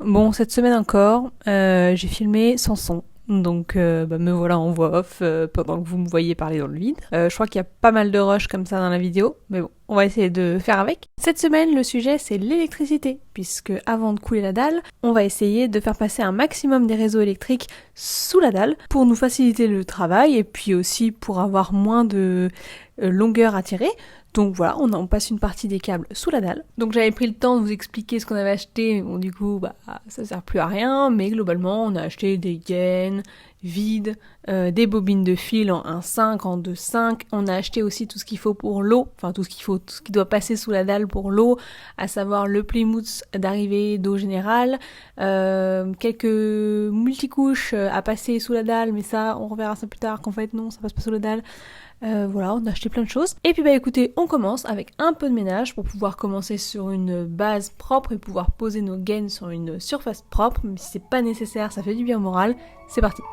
Bon, cette semaine encore, j'ai filmé sans son. Donc me voilà en voix off pendant que vous me voyez parler dans le vide. Je crois qu'il y a pas mal de rush comme ça dans la vidéo, mais bon, on va essayer de faire avec. Cette semaine, le sujet c'est l'électricité, puisque avant de couler la dalle, on va essayer de faire passer un maximum des réseaux électriques sous la dalle pour nous faciliter le travail et puis aussi pour avoir moins de longueur à tirer. Donc voilà, on passe une partie des câbles sous la dalle. Donc j'avais pris le temps de vous expliquer ce qu'on avait acheté, bon du coup ça sert plus à rien, mais globalement on a acheté des gaines vides, des bobines de fil en 1.5, en 2.5, on a acheté aussi tout ce qu'il faut pour l'eau, enfin tout ce qui doit passer sous la dalle pour l'eau, à savoir le Plymouth d'arrivée d'eau générale, quelques multicouches à passer sous la dalle, mais ça on reverra ça plus tard, qu'en fait non, ça passe pas sous la dalle. Voilà, on a acheté plein de choses. Et puis écoutez, on commence avec un peu de ménage pour pouvoir commencer sur une base propre et pouvoir poser nos gaines sur une surface propre. Mais si c'est pas nécessaire, ça fait du bien au moral. C'est parti.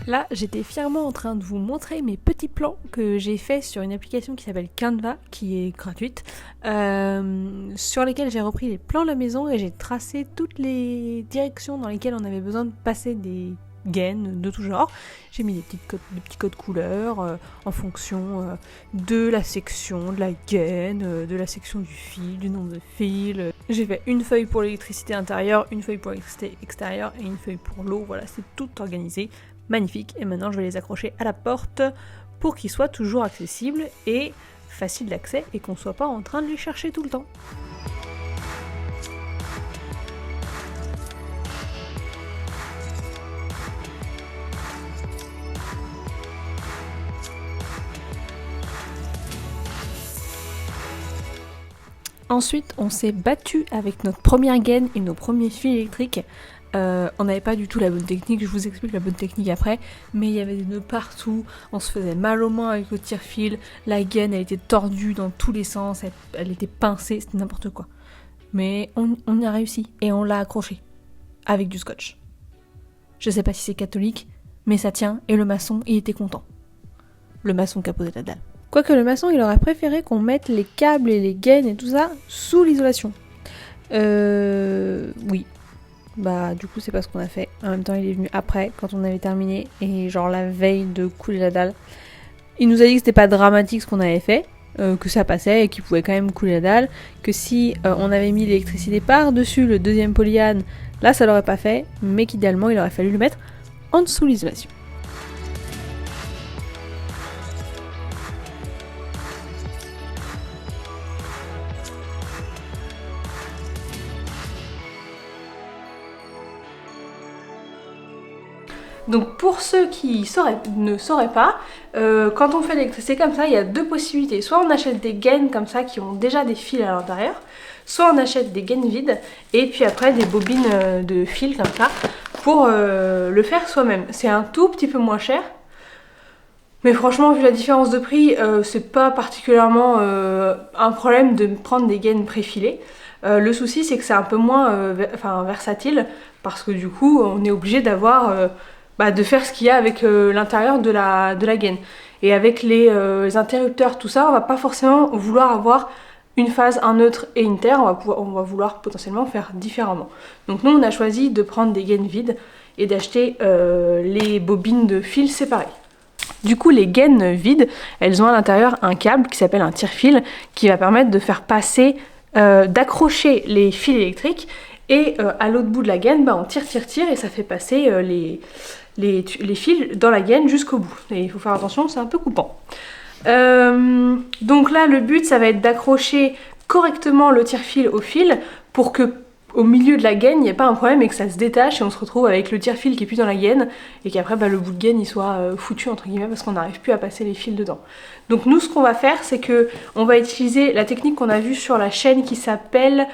Là, j'étais fièrement en train de vous montrer mes petits plans que j'ai faits sur une application qui s'appelle Canva, qui est gratuite, sur lesquels j'ai repris les plans de la maison et j'ai tracé toutes les directions dans lesquelles on avait besoin de passer des gaines de tout genre. J'ai mis des petits codes couleurs en fonction de la section de la gaine, de la section du fil, du nombre de fils. J'ai fait une feuille pour l'électricité intérieure, une feuille pour l'électricité extérieure et une feuille pour l'eau. Voilà, c'est tout organisé. Magnifique, et maintenant je vais les accrocher à la porte pour qu'ils soient toujours accessibles et faciles d'accès et qu'on soit pas en train de les chercher tout le temps. Ensuite, on s'est battu avec notre première gaine et nos premiers fils électriques. On n'avait pas du tout la bonne technique, je vous explique la bonne technique après, mais il y avait des nœuds partout, on se faisait mal aux mains avec le tire-fil, la gaine elle était tordue dans tous les sens, elle était pincée, c'était n'importe quoi. Mais on y a réussi et on l'a accroché avec du scotch. Je sais pas si c'est catholique, mais ça tient et le maçon il était content. Le maçon qui a posé la dalle. Quoique le maçon il aurait préféré qu'on mette les câbles et les gaines et tout ça sous l'isolation. Oui. Du coup c'est pas ce qu'on a fait. En même temps il est venu après quand on avait terminé et genre la veille de couler la dalle. Il nous a dit que c'était pas dramatique ce qu'on avait fait, que ça passait et qu'il pouvait quand même couler la dalle, que si on avait mis l'électricité par-dessus le deuxième polyane, là ça l'aurait pas fait, mais qu'idéalement il aurait fallu le mettre en dessous l'isolation. Donc pour ceux qui ne sauraient pas, quand on fait l'électricité comme ça, il y a deux possibilités. Soit on achète des gaines comme ça qui ont déjà des fils à l'intérieur, soit on achète des gaines vides et puis après des bobines de fils comme ça pour le faire soi-même. C'est un tout petit peu moins cher, mais franchement vu la différence de prix, c'est pas particulièrement un problème de prendre des gaines préfilées. Le souci c'est que c'est un peu moins versatile parce que du coup on est obligé d'avoir... de faire ce qu'il y a avec l'intérieur de la gaine. Et avec les interrupteurs, tout ça, on va pas forcément vouloir avoir une phase, un neutre et une terre, on va vouloir potentiellement faire différemment. Donc nous on a choisi de prendre des gaines vides et d'acheter les bobines de fil séparées. Du coup les gaines vides, elles ont à l'intérieur un câble qui s'appelle un tire-fil qui va permettre de faire passer, d'accrocher les fils électriques et à l'autre bout de la gaine, on tire et ça fait passer les fils dans la gaine jusqu'au bout. Et il faut faire attention, c'est un peu coupant. Donc là, le but, ça va être d'accrocher correctement le tire-fil au fil pour que au milieu de la gaine, il n'y a pas un problème et que ça se détache et on se retrouve avec le tire-fil qui est plus dans la gaine et qu'après le bout de gaine il soit foutu entre guillemets parce qu'on n'arrive plus à passer les fils dedans. Donc nous ce qu'on va faire c'est que on va utiliser la technique qu'on a vue sur la chaîne qui s'appelle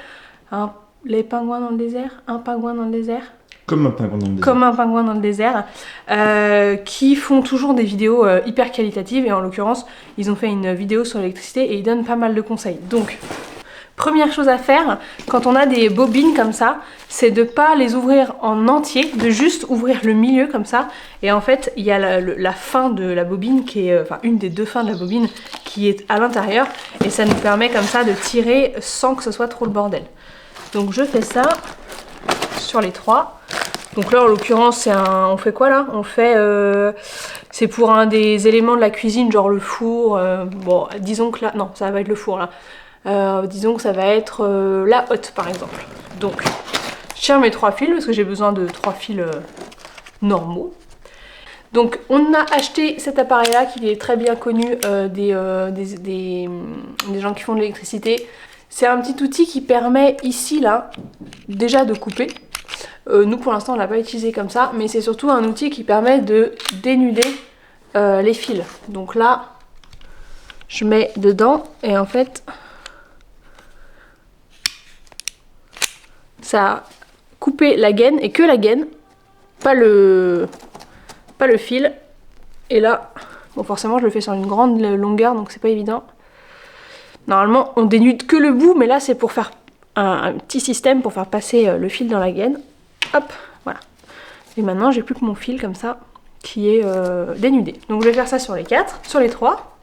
les pingouins dans le désert, un pingouin dans le désert. Comme un pingouin dans le désert. Comme un pingouin dans le désert, qui font toujours des vidéos hyper qualitatives et en l'occurrence ils ont fait une vidéo sur l'électricité et ils donnent pas mal de conseils. Donc première chose à faire quand on a des bobines comme ça, c'est de pas les ouvrir en entier, de juste ouvrir le milieu comme ça. Et en fait, il y a la fin de la bobine qui est, enfin une des deux fins de la bobine qui est à l'intérieur. Et ça nous permet comme ça de tirer sans que ce soit trop le bordel. Donc je fais ça sur les trois. Donc là en l'occurrence c'est on fait quoi là? On fait, c'est pour un des éléments de la cuisine, genre le four. Bon, disons que là, non, ça va être le four là. Disons que ça va être la hotte par exemple. Donc je tiens mes 3 fils parce que j'ai besoin de 3 fils normaux. Donc on a acheté cet appareil là qui est très bien connu des gens qui font de l'électricité. C'est un petit outil qui permet ici là déjà de couper. Nous pour l'instant on l'a pas utilisé comme ça, mais c'est surtout un outil qui permet de dénuder les fils. Donc là je mets dedans et en fait ça a coupé la gaine et que la gaine, pas le fil. Et là, bon forcément je le fais sur une grande longueur donc c'est pas évident. Normalement on dénude que le bout mais là c'est pour faire un petit système pour faire passer le fil dans la gaine. Hop, voilà. Et maintenant j'ai plus que mon fil comme ça qui est dénudé. Donc je vais faire ça sur les 4, sur les 3.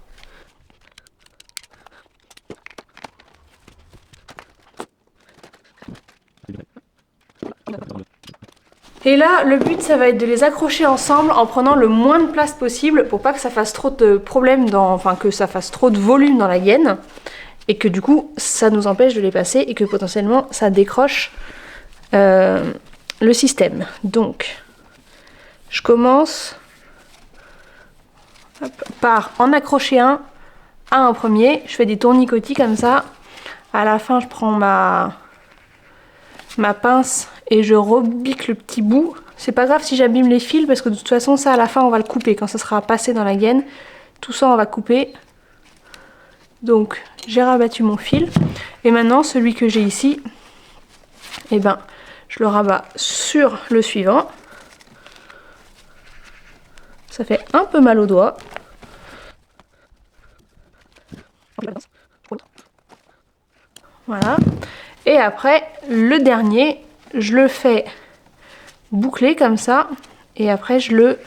Et là, le but, ça va être de les accrocher ensemble en prenant le moins de place possible pour pas que ça fasse trop de problèmes, enfin que ça fasse trop de volume dans la gaine et que du coup, ça nous empêche de les passer et que potentiellement, ça décroche le système. Donc, je commence par en accrocher un à un premier. Je fais des tournicotis comme ça. À la fin, je prends ma pince et je rebique le petit bout. C'est pas grave si j'abîme les fils parce que de toute façon ça à la fin on va le couper quand ça sera passé dans la gaine. Tout ça on va couper. Donc j'ai rabattu mon fil et maintenant celui que j'ai ici, et ben je le rabats sur le suivant. Ça fait un peu mal aux doigts. Voilà. Et après le dernier je le fais boucler comme ça et après je le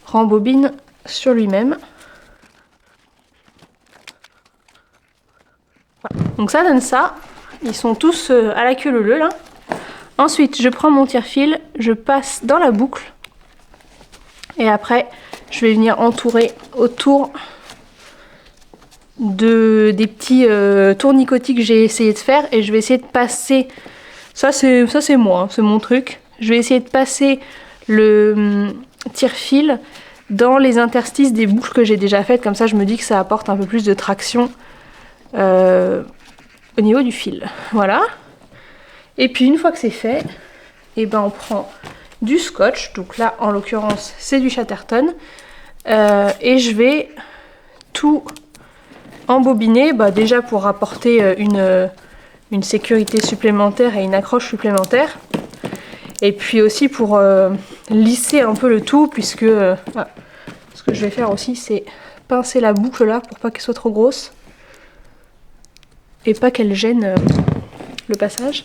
rembobine sur lui-même. Voilà. Donc ça donne ça. Ils sont tous à la queue leu là. Ensuite je prends mon tire-fil, je passe dans la boucle et après je vais venir entourer autour des petits tournicotis que j'ai essayé de faire et je vais essayer de passer. Ça c'est moi, c'est mon truc. Je vais essayer de passer le tire-fil dans les interstices des boucles que j'ai déjà faites. Comme ça je me dis que ça apporte un peu plus de traction au niveau du fil. Voilà. Et puis une fois que c'est fait, et ben on prend du scotch. Donc là en l'occurrence c'est du Chatterton. Et je vais tout embobiner, déjà pour apporter une sécurité supplémentaire et une accroche supplémentaire. Et puis aussi pour lisser un peu le tout, puisque ce que je vais faire aussi c'est pincer la boucle là pour pas qu'elle soit trop grosse et pas qu'elle gêne le passage.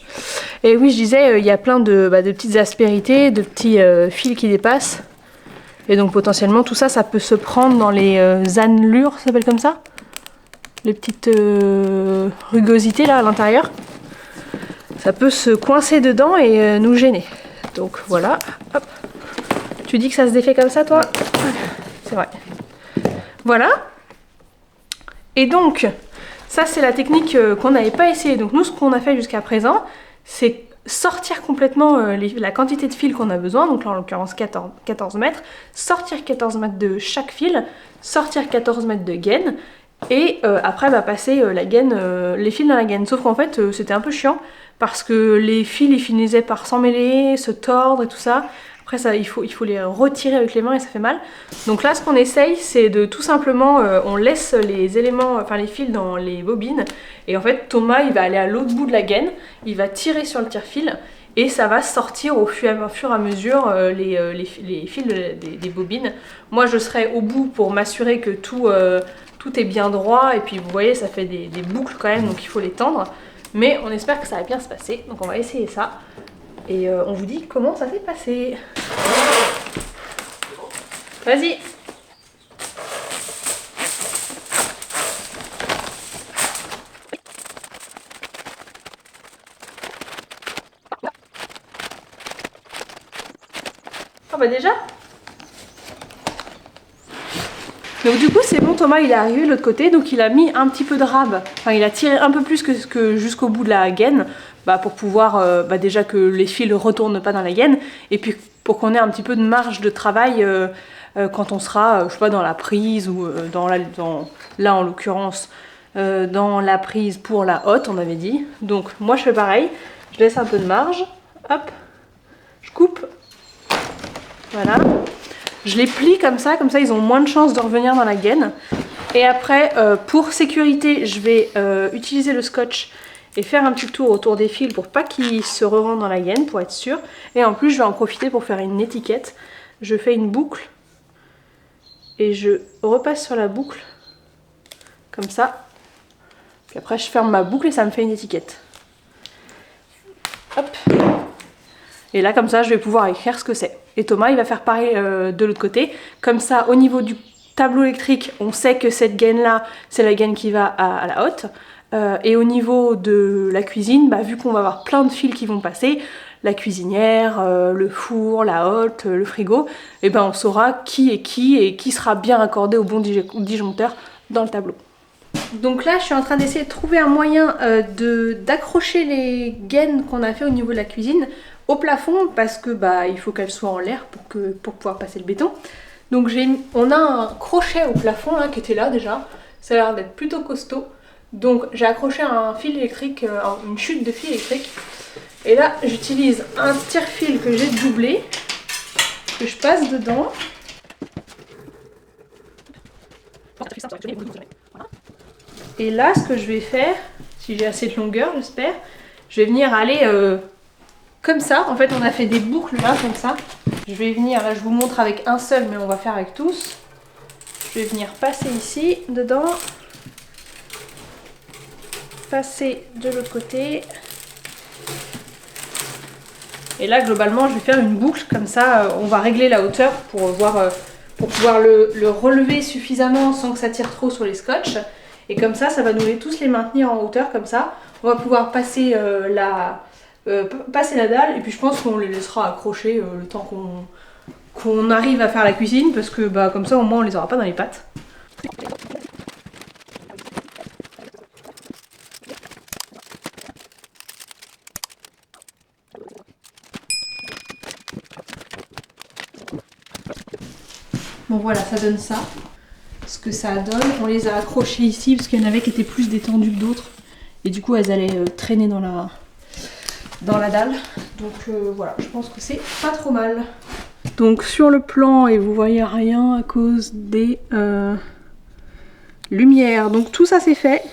Et oui je disais, il y a plein de petites aspérités, de petits fils qui dépassent. Et donc potentiellement tout ça, ça peut se prendre dans les annelures, ça s'appelle comme ça, les petites rugosités là à l'intérieur. Ça peut se coincer dedans et nous gêner. Donc voilà, hop. Tu dis que ça se défait comme ça toi? C'est vrai. Voilà. Et donc, ça c'est la technique qu'on n'avait pas essayé. Donc nous ce qu'on a fait jusqu'à présent, c'est sortir complètement la quantité de fil qu'on a besoin, donc là en l'occurrence 14 mètres, sortir 14 mètres de chaque fil, sortir 14 mètres de gaine, et après passer la gaine, les fils dans la gaine. Sauf qu'en fait c'était un peu chiant, parce que les fils ils finissaient par s'emmêler, se tordre et tout ça. Après ça, il faut les retirer avec les mains et ça fait mal. Donc là ce qu'on essaye c'est de tout simplement, on laisse les éléments, enfin les fils dans les bobines. Et en fait Thomas il va aller à l'autre bout de la gaine, il va tirer sur le tire-fil. Et ça va sortir au fur et à mesure les fils des bobines. Moi je serai au bout pour m'assurer que tout est bien droit. Et puis vous voyez ça fait des boucles quand même, donc il faut les tendre. Mais on espère que ça va bien se passer. Donc on va essayer ça. Et on vous dit comment ça s'est passé. Vas-y. Oh bah déjà. Donc du coup c'est bon, Thomas il est arrivé de l'autre côté, donc il a mis un petit peu de rab, enfin il a tiré un peu plus que jusqu'au bout de la gaine, pour pouvoir déjà que les fils ne retournent pas dans la gaine, et puis pour qu'on ait un petit peu de marge de travail quand on sera, je sais pas, dans la prise ou là en l'occurrence dans la prise pour la hotte on avait dit. Donc moi je fais pareil, je laisse un peu de marge, hop, je coupe, voilà. Je les plie comme ça ils ont moins de chances de revenir dans la gaine. Et après, pour sécurité, je vais utiliser le scotch et faire un petit tour autour des fils pour pas qu'ils se re-rentrent dans la gaine, pour être sûr. Et en plus, je vais en profiter pour faire une étiquette. Je fais une boucle et je repasse sur la boucle, comme ça. Puis après, je ferme ma boucle et ça me fait une étiquette. Hop. Et là, comme ça, je vais pouvoir écrire ce que c'est. Et Thomas, il va faire pareil de l'autre côté. Comme ça, au niveau du tableau électrique, on sait que cette gaine-là, c'est la gaine qui va à la hotte. Et au niveau de la cuisine, vu qu'on va avoir plein de fils qui vont passer, la cuisinière, le four, la hotte, le frigo, et on saura qui est qui et qui sera bien raccordé au bon disjoncteur dans le tableau. Donc là, je suis en train d'essayer de trouver un moyen d'accrocher les gaines qu'on a fait au niveau de la cuisine au plafond, parce que il faut qu'elles soient en l'air pour pouvoir passer le béton. Donc on a un crochet au plafond là qui était là déjà, ça a l'air d'être plutôt costaud. Donc j'ai accroché un fil électrique, une chute de fil électrique. Et là j'utilise un tire-fil que j'ai doublé, que je passe dedans. Et là ce que je vais faire, si j'ai assez de longueur j'espère, je vais venir aller comme ça. En fait on a fait des boucles là comme ça. Je vais venir, là je vous montre avec un seul mais on va faire avec tous. Je vais venir passer ici, dedans. Passer de l'autre côté. Et là globalement je vais faire une boucle comme ça, on va régler la hauteur pour pouvoir le relever suffisamment sans que ça tire trop sur les scotch. Et comme ça va nous tous les maintenir en hauteur comme ça. On va pouvoir passer passer la dalle et puis je pense qu'on les laissera accrocher le temps qu'on arrive à faire la cuisine, parce que comme ça au moins on les aura pas dans les pattes. Bon voilà, ça donne ça. Ce que ça donne, on les a accrochés ici parce qu'il y en avait qui étaient plus détendues que d'autres et du coup elles allaient traîner dans la dalle. Donc voilà, je pense que c'est pas trop mal. Donc sur le plan, et vous voyez rien à cause des lumières. Donc tout ça c'est fait.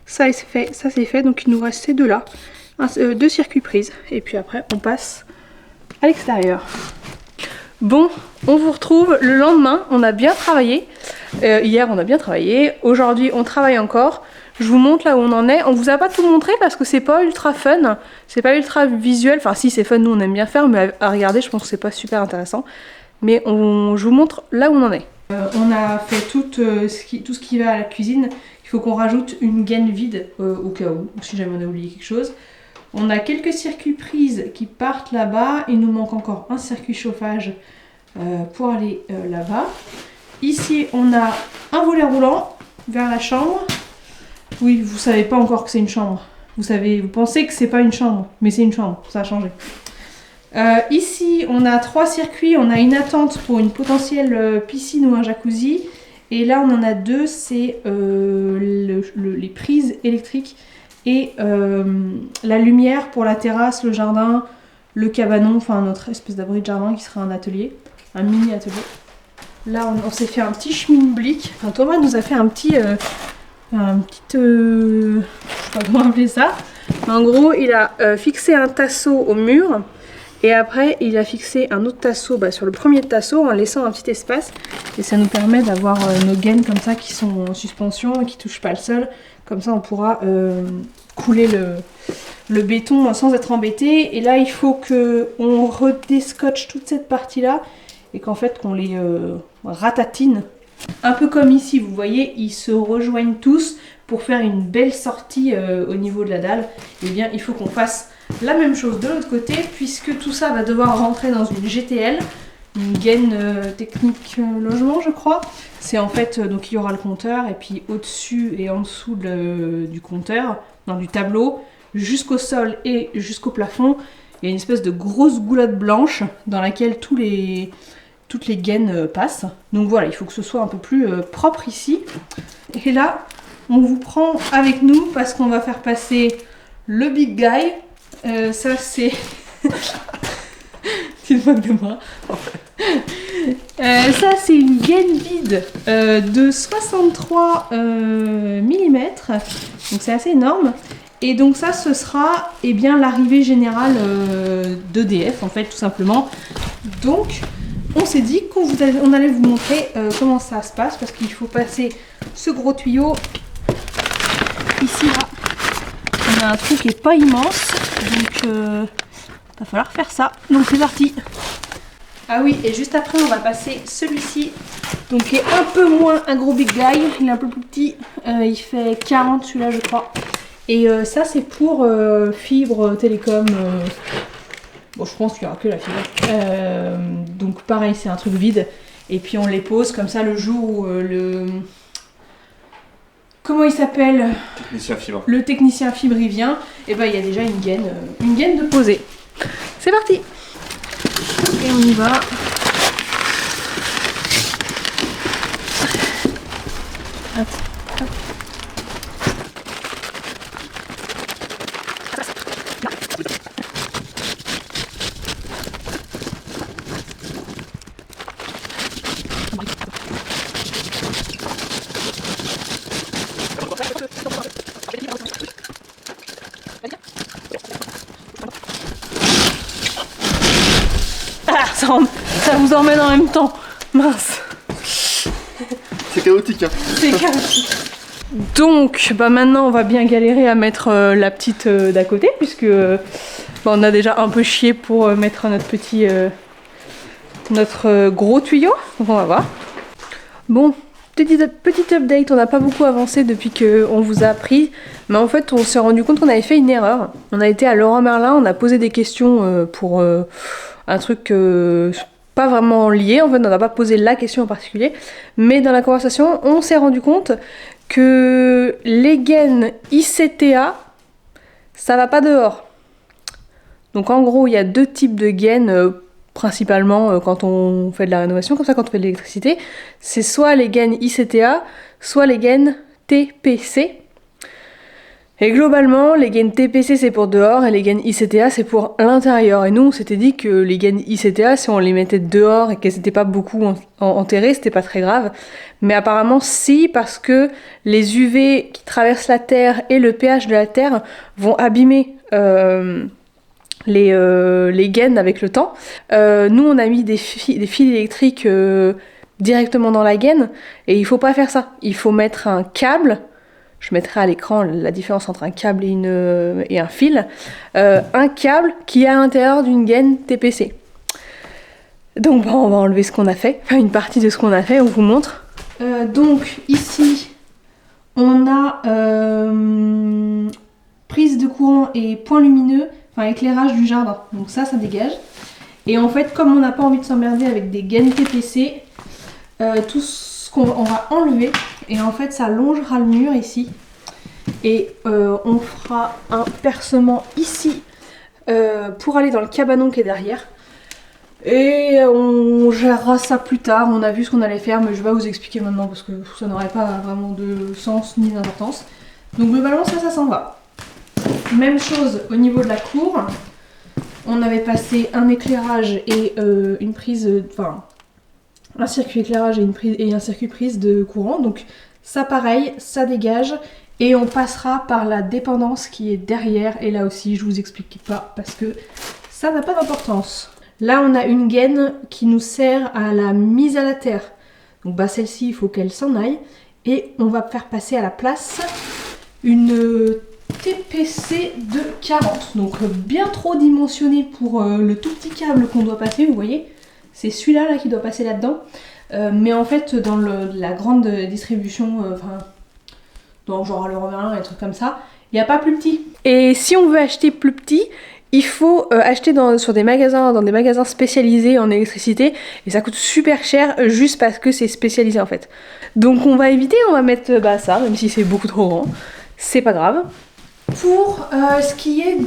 Ça c'est fait, ça c'est fait. Donc il nous reste ces deux là. Deux circuits prises. Et puis après on passe à l'extérieur. Bon, on vous retrouve le lendemain. On a bien travaillé. Hier on a bien travaillé. Aujourd'hui on travaille encore. Je vous montre là où on en est. On vous a pas tout montré parce que c'est pas ultra fun. C'est pas ultra visuel. Enfin si, c'est fun, nous on aime bien faire, mais à regarder je pense que c'est pas super intéressant. Mais je vous montre là où on en est. On a fait tout ce qui va à la cuisine. Il faut qu'on rajoute une gaine vide au cas où, si jamais on a oublié quelque chose. On a quelques circuits prises qui partent là-bas. Il nous manque encore un circuit chauffage pour aller là-bas. Ici on a un volet roulant vers la chambre. Oui, vous savez pas encore que c'est une chambre. Vous pensez que c'est pas une chambre, mais c'est une chambre, ça a changé. Ici, on a 3 circuits. On a une attente pour une potentielle piscine ou un jacuzzi. Et là, on en a 2, c'est les prises électriques et la lumière pour la terrasse, le jardin, le cabanon, enfin notre espèce d'abri de jardin qui sera un atelier, un mini atelier. Là on s'est fait un petit schmilblick, enfin Thomas nous a fait je sais pas comment appeler ça, mais en gros il a fixé un tasseau au mur et après il a fixé un autre tasseau sur le premier tasseau en laissant un petit espace et ça nous permet d'avoir nos gaines comme ça qui sont en suspension et qui touchent pas le sol, comme ça on pourra couler le béton sans être embêté. Et là il faut qu'on redescotche toute cette partie là et qu'en fait qu'on les ratatine. Un peu comme ici, vous voyez, ils se rejoignent tous pour faire une belle sortie au niveau de la dalle. Et bien il faut qu'on fasse la même chose de l'autre côté puisque tout ça va devoir rentrer dans une GTL, une gaine technique logement je crois. C'est en fait, donc il y aura le compteur et puis au-dessus et en dessous du compteur, du tableau, jusqu'au sol et jusqu'au plafond, il y a une espèce de grosse goulotte blanche dans laquelle toutes les gaines passent. Donc voilà, il faut que ce soit un peu plus propre ici. Et là, on vous prend avec nous parce qu'on va faire passer le big guy. Ça c'est... Tu te moques de moi. Ça c'est une gaine vide de 63 mm. Donc c'est assez énorme. Et donc ça ce sera l'arrivée générale d'EDF en fait tout simplement. Donc on s'est dit qu'on allait vous montrer comment ça se passe parce qu'il faut passer ce gros tuyau ici là. On a un trou qui est pas immense donc va falloir faire ça. Donc c'est parti. Ah oui, et juste après on va passer celui-ci, donc qui est un peu moins un gros big guy, il est un peu plus petit, il fait 40 celui-là je crois. Et ça c'est pour fibre télécom, bon je pense qu'il n'y aura que la fibre. Donc pareil c'est un truc vide, et puis on les pose comme ça le jour où comment il s'appelle, technicien fibre. Le technicien fibre il vient, et il y a déjà une gaine de posée. C'est parti. Et on y va. Hop, hop. Ça vous emmène en même temps. Mince. C'est chaotique hein. C'est chaotique. Donc maintenant on va bien galérer à mettre la petite d'à côté puisque on a déjà un peu chié pour mettre notre gros tuyau. Donc on va voir. Bon, petit update, on n'a pas beaucoup avancé depuis qu'on vous a appris. Mais en fait on s'est rendu compte qu'on avait fait une erreur. On a été à Leroy Merlin, on a posé des questions pour un truc pas vraiment lié, en fait on n'a pas posé la question en particulier, mais dans la conversation on s'est rendu compte que les gaines ICTA ça va pas dehors. Donc en gros il y a deux types de gaines principalement quand on fait de la rénovation, comme ça quand on fait de l'électricité, c'est soit les gaines ICTA, soit les gaines TPC. Et globalement, les gaines TPC c'est pour dehors et les gaines ICTA c'est pour l'intérieur. Et nous on s'était dit que les gaines ICTA, si on les mettait dehors et qu'elles n'étaient pas beaucoup enterrées, c'était pas très grave. Mais apparemment si, parce que les UV qui traversent la Terre et le pH de la Terre vont abîmer les gaines avec le temps. Nous on a mis des fils électriques directement dans la gaine et il faut pas faire ça. Il faut mettre un câble. Je mettrai à l'écran la différence entre un câble et un fil. Un câble qui est à l'intérieur d'une gaine TPC. Donc on va enlever ce qu'on a fait, enfin une partie de ce qu'on a fait, on vous montre. Donc ici, on a prise de courant et point lumineux, enfin éclairage du jardin. Donc ça dégage. Et en fait, comme on n'a pas envie de s'emmerder avec des gaines TPC, tout ce qu'on va enlever. Et en fait ça longera le mur ici et on fera un percement ici pour aller dans le cabanon qui est derrière et on gérera ça plus tard. On a vu ce qu'on allait faire mais je vais pas vous expliquer maintenant parce que ça n'aurait pas vraiment de sens ni d'importance. Donc globalement ça s'en va. même chose au niveau de la cour. On avait passé un éclairage et une prise, enfin un circuit éclairage et un circuit prise de courant. Donc ça pareil, ça dégage. Et on passera par la dépendance qui est derrière. Et là aussi, je vous explique pas parce que ça n'a pas d'importance. Là, on a une gaine qui nous sert à la mise à la terre. Donc bah celle-ci, il faut qu'elle s'en aille. Et on va faire passer à la place une TPC de 40. Donc bien trop dimensionné pour le tout petit câble qu'on doit passer, vous voyez. C'est celui-là là, qui doit passer là-dedans. Mais en fait, dans la grande distribution, dans genre Leroy Merlin et des trucs comme ça, il n'y a pas plus petit. Et si on veut acheter plus petit, il faut acheter dans des magasins spécialisés en électricité et ça coûte super cher juste parce que c'est spécialisé en fait. Donc on va éviter, on va mettre ça, même si c'est beaucoup trop grand, c'est pas grave. Pour ce qui est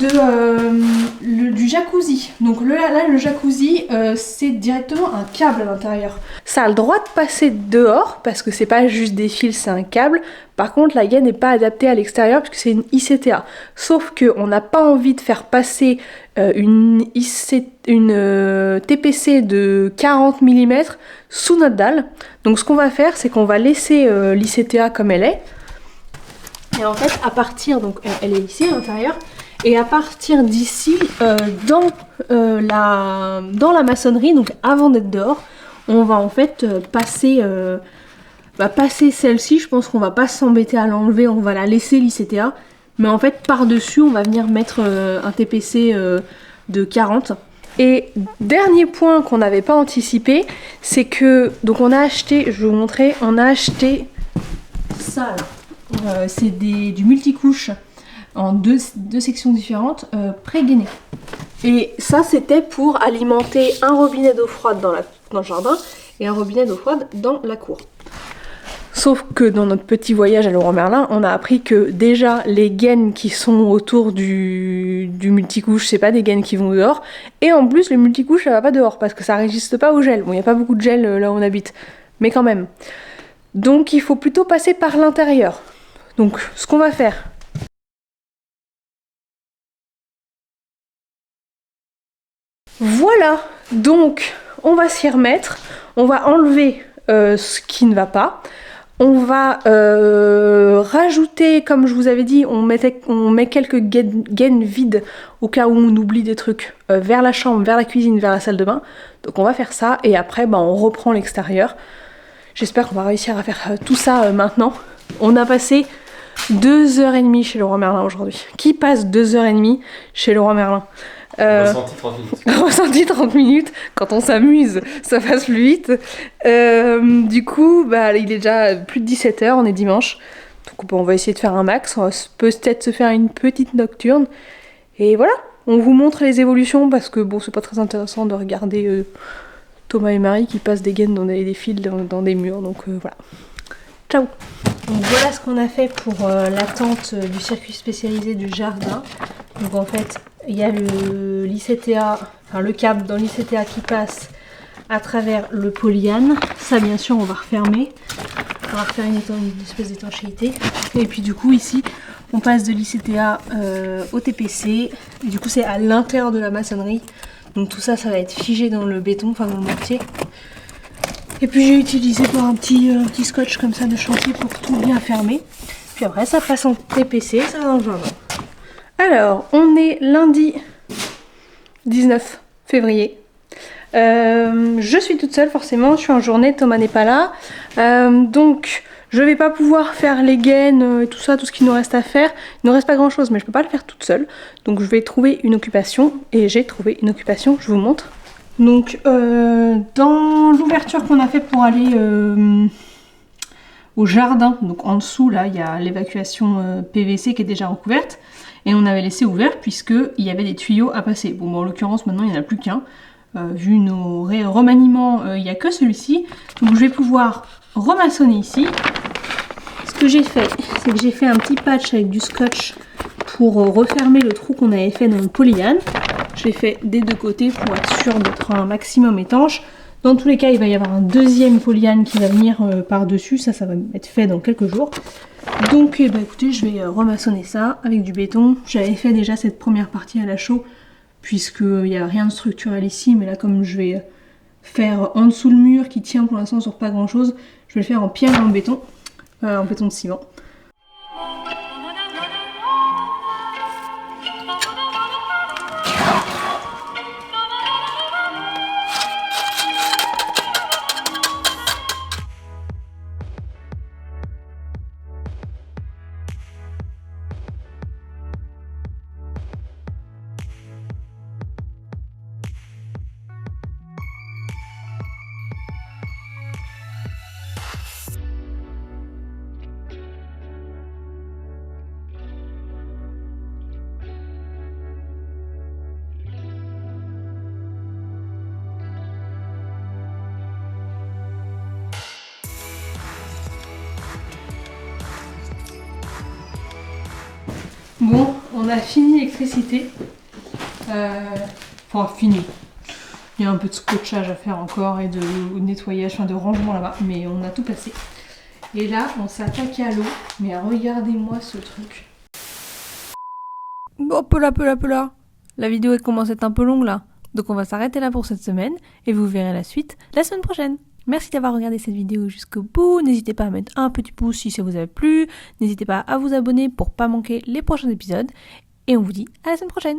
du jacuzzi, donc là le jacuzzi c'est directement un câble à l'intérieur. Ça a le droit de passer dehors parce que c'est pas juste des fils, c'est un câble. Par contre la gaine n'est pas adaptée à l'extérieur puisque c'est une ICTA. Sauf qu'on n'a pas envie de faire passer une TPC de 40 mm sous notre dalle. Donc ce qu'on va faire c'est qu'on va laisser l'ICTA comme elle est. Et en fait, à partir, donc elle est ici à l'intérieur, et à partir d'ici, dans la maçonnerie, donc avant d'être dehors, on va en fait passer celle-ci. Je pense qu'on va pas s'embêter à l'enlever, on va la laisser l'ICTA. Mais en fait, par-dessus, on va venir mettre un TPC de 40. Et dernier point qu'on n'avait pas anticipé, c'est que, donc on a acheté, je vais vous montrer, on a acheté ça là. C'est du multicouche en deux sections différentes pré-gainées. Et ça c'était pour alimenter un robinet d'eau froide dans le jardin et un robinet d'eau froide dans la cour. Sauf que dans notre petit voyage à Leroy Merlin, on a appris que déjà les gaines qui sont autour du multicouche, c'est pas des gaines qui vont dehors. Et en plus le multicouche ça va pas dehors parce que ça résiste pas au gel. Bon, il n'y a pas beaucoup de gel là où on habite, mais quand même. Donc il faut plutôt passer par l'intérieur. Donc ce qu'on va faire, voilà, donc on va s'y remettre, on va enlever ce qui ne va pas, on va rajouter, comme je vous avais dit, on met quelques gaines vides au cas où on oublie des trucs vers la chambre, vers la cuisine, vers la salle de bain. Donc on va faire ça et après on reprend l'extérieur. J'espère qu'on va réussir à faire tout ça maintenant. On a passé 2h30 chez Leroy Merlin aujourd'hui. Qui passe 2h30 chez Leroy Merlin Ressenti 30 minutes. Ressenti 30 minutes. Quand on s'amuse, ça passe plus vite. Du coup, il est déjà plus de 17h, on est dimanche. Donc on va essayer de faire un max. On va peut-être se faire une petite nocturne. Et voilà, on vous montre les évolutions parce que bon, c'est pas très intéressant de regarder Thomas et Marie qui passent des gaines dans des fils dans des murs. Donc voilà. Ciao. Donc voilà ce qu'on a fait pour l'attente du circuit spécialisé du jardin. Donc en fait, il y a l'ICTA, enfin le câble dans l'ICTA qui passe à travers le polyane. Ça bien sûr on va refermer. On va refaire une espèce d'étanchéité. Et puis du coup ici, on passe de l'ICTA au TPC. Et du coup c'est à l'intérieur de la maçonnerie. Donc tout ça, ça va être figé dans le béton, enfin dans le mortier. Et puis j'ai utilisé pour un petit scotch comme ça de chantier pour tout bien fermer. Puis après ça passe en TPC, ça va dans le jardin. Alors, on est lundi 19 février. Je suis toute seule forcément, je suis en journée, Thomas n'est pas là. Donc je vais pas pouvoir faire les gaines, tout ça, tout ce qu'il nous reste à faire. Il ne reste pas grand chose mais je peux pas le faire toute seule. Donc je vais trouver une occupation et j'ai trouvé une occupation, je vous montre. Donc dans l'ouverture qu'on a fait pour aller au jardin, donc en dessous là il y a l'évacuation PVC qui est déjà recouverte. Et on avait laissé ouvert puisqu'il y avait des tuyaux à passer. Bon, en l'occurrence maintenant il n'y en a plus qu'un. Vu nos remaniements, il n'y a que celui-ci. Donc je vais pouvoir remaçonner ici. Ce que j'ai fait, c'est que j'ai fait un petit patch avec du scotch pour refermer le trou qu'on avait fait dans le polyane. Je l'ai fait des deux côtés pour être sûr d'être un maximum étanche. Dans tous les cas, il va y avoir un deuxième polyane qui va venir par-dessus. Ça va être fait dans quelques jours. Donc écoutez, je vais remaçonner ça avec du béton. J'avais fait déjà cette première partie à la chaux, puisqu'il n'y a rien de structurel ici, mais là comme je vais faire en dessous le mur qui tient pour l'instant sur pas grand chose, je vais le faire en pierre et en béton de ciment. Bon, on a fini l'électricité. Enfin, fini. Il y a un peu de scotchage à faire encore et de nettoyage, enfin de rangement là-bas, mais on a tout passé. Et là, on s'est attaqué à l'eau, mais regardez-moi ce truc. Bon, peu là. La vidéo elle commence à être un peu longue là. Donc on va s'arrêter là pour cette semaine et vous verrez la suite la semaine prochaine. Merci d'avoir regardé cette vidéo jusqu'au bout. N'hésitez pas à mettre un petit pouce si ça vous a plu. N'hésitez pas à vous abonner pour pas manquer les prochains épisodes. Et on vous dit à la semaine prochaine.